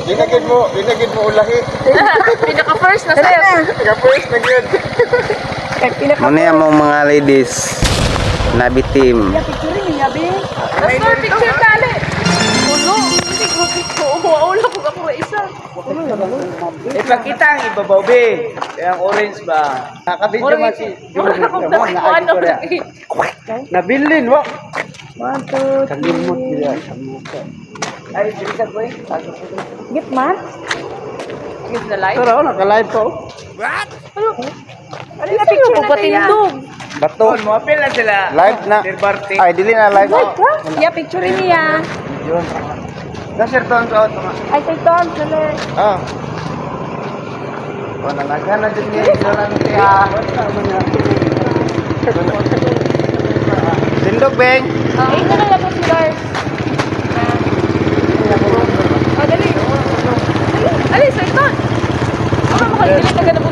Dinagid mo ulahi. Pinaka-first na sir. Pinaka-first na yun. Muna yan mga ladies. Nabi team. Let's go, picture tali. Ulo, hindi grupit ko. Ulo ko ako isa. Ipakita ang ibabaw, be. Yung orange ba? Nakabidyo man si Wala akong nakikuan ako. Nabilin, wa. 1, 2, 3. Kalimot nila sa mukha. Ay, bilisan ko eh. Git man. Give the light. Pero naka-live ko. Ano na picture na patindog? Bato. Mo apil na sila. Live na. Dirbarte. Ay, dili na live. Yeah, picture niya. Yun. Nasir to ang suot mo. Ay, Ton, sali. Ah. Wala na gana din niya. Ito lang siya. Sindog, Beng. Ito na lang si Lars. Oh, dali. Ali, sa Ton. Ako makagili ka ganun po.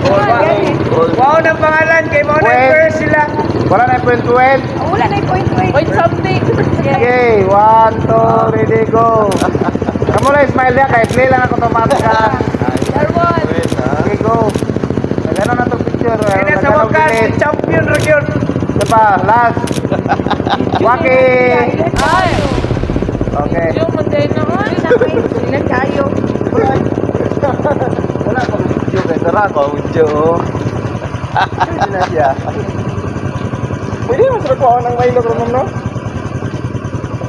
Wow na pangalan kay mo na first sila. Wala na point 12. Wala na yung point. Point something. Okay, 1, 2, ready, go. Kamu lang, smile niya. Kahit play lang ako automatic ka. Darwin. Okay, go. Nagano na itong picture. Kaya sa wakas, champion rin yun. Ito pa, last. Waki. Ay. Okay. Yung manday naman. Ilan kayo? Wala akong video. Kaya tara ako, video. Hindi na siya. Pwede mas ko ako ng Milo Kronom, no?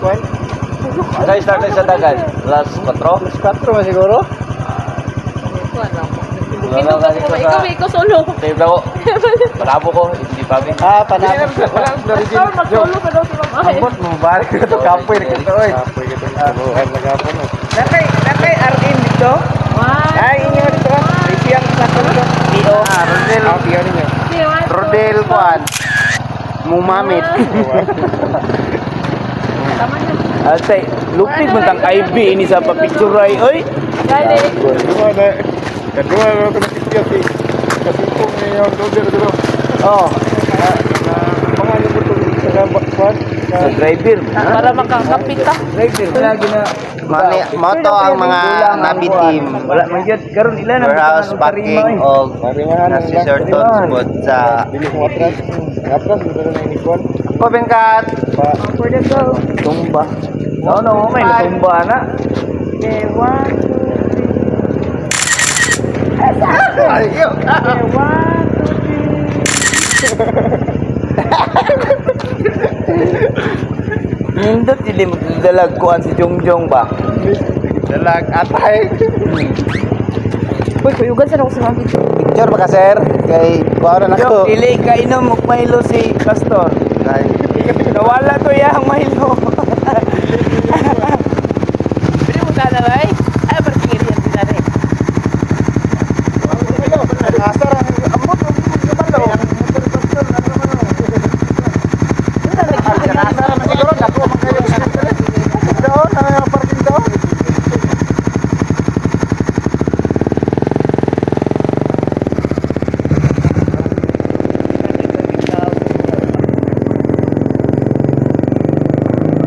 Kwan? Ano start sa dagat? Last 4? Plus 4 ba siguro? Pindugan ko. Ikaw solo. Save ako. Palabo ko. Hindi pa rin. Ah, panalo. Wala akong Pastor, mag-solo ka daw si Mama. Ambot mo, balik ka ito. Kapoy na kita, oy. Kapoy ka ito. Nagapon, no? Nakay RN dito? Ay, inyo dito. Isiyang sa dito. Tio. Ah, Rodel. Ah, Tio ninyo. Rodel, Kwan. Mumamit. Say, lupit mo tang IB ini sa papicture ay. Oy. Gali. Kedua na ako nakikiyat eh. Kasipong niya yung dober dito. Oh, Pangalan ko itong sa kwan. sa driver. Para makakapit ka. Driver. Lagi na. Moto ang mga nabi team. Wala man gyud karon ila na Warehouse packing o nasi certain spot sa Bili ko atras. Atras, dito na yung ikon. Pabengkat. tumba. No, may tumba na. Okay, 1, 2, 3. Ayaw. Okay, 1, 2, 3. Nindot dili magdalag kuan si Jongjong ba? Dalag atay. Uy, kuyugan sa ako sa mga video. Picture ba ka, sir? Kay kuha na Jong, ako. dili ka inom og Milo si Pastor. Nawala to yang Milo. Pwede mo sana ba eh? Ay, parang yan sinari. Asar ang ambot mo kabalo. Asar man siguro dako man kayo. Doon na parking doon.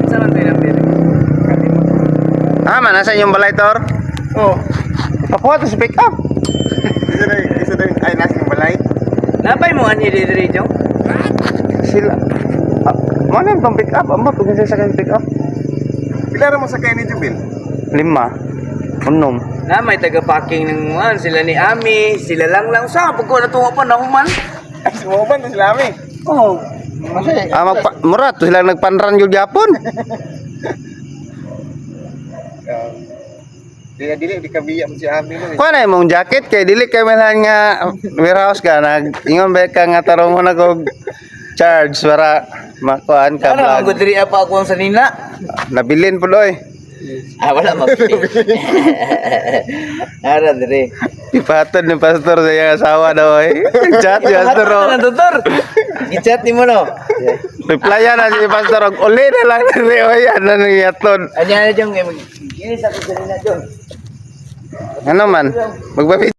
Saan tayo na pere? Ah, manasan yung balay, Tor? Oh, Pakuha to sa pick up. isa na yung ay nasa yung balay. Napay mo ani diri Jong? Sila. Mana yung pang pick up? Ambot, kung sa sakay pick up. Pila mo sa kay ni Jubil? 5. Unom. Na may taga-packing ng sila ni Ami, sila lang sa pagko natungo pa na human. Ay, sumuban na sila kami. Oh. Ah, murat to sila nagpanran yung Japon. Dili di kabiya mo si Ami no. Kuha na imong jacket kay dili kay malhan nga warehouse ka nag ingon ba ka nga tarong mo na kog charge para makuan ka Ano ang vlog. gudri apa ako sa nina? Nabilin po doy. Wala mabili. Ara dire. Ipatod ni pastor sa iyang asawa daw ay. Chat yung pastor. Ano tutor? Gichat ni mo no. Replyan na si pastor og uli na lang ni oy ano nang yaton. Anya na Jong ini sa ko sa nina Jong. Ano man? Magbabi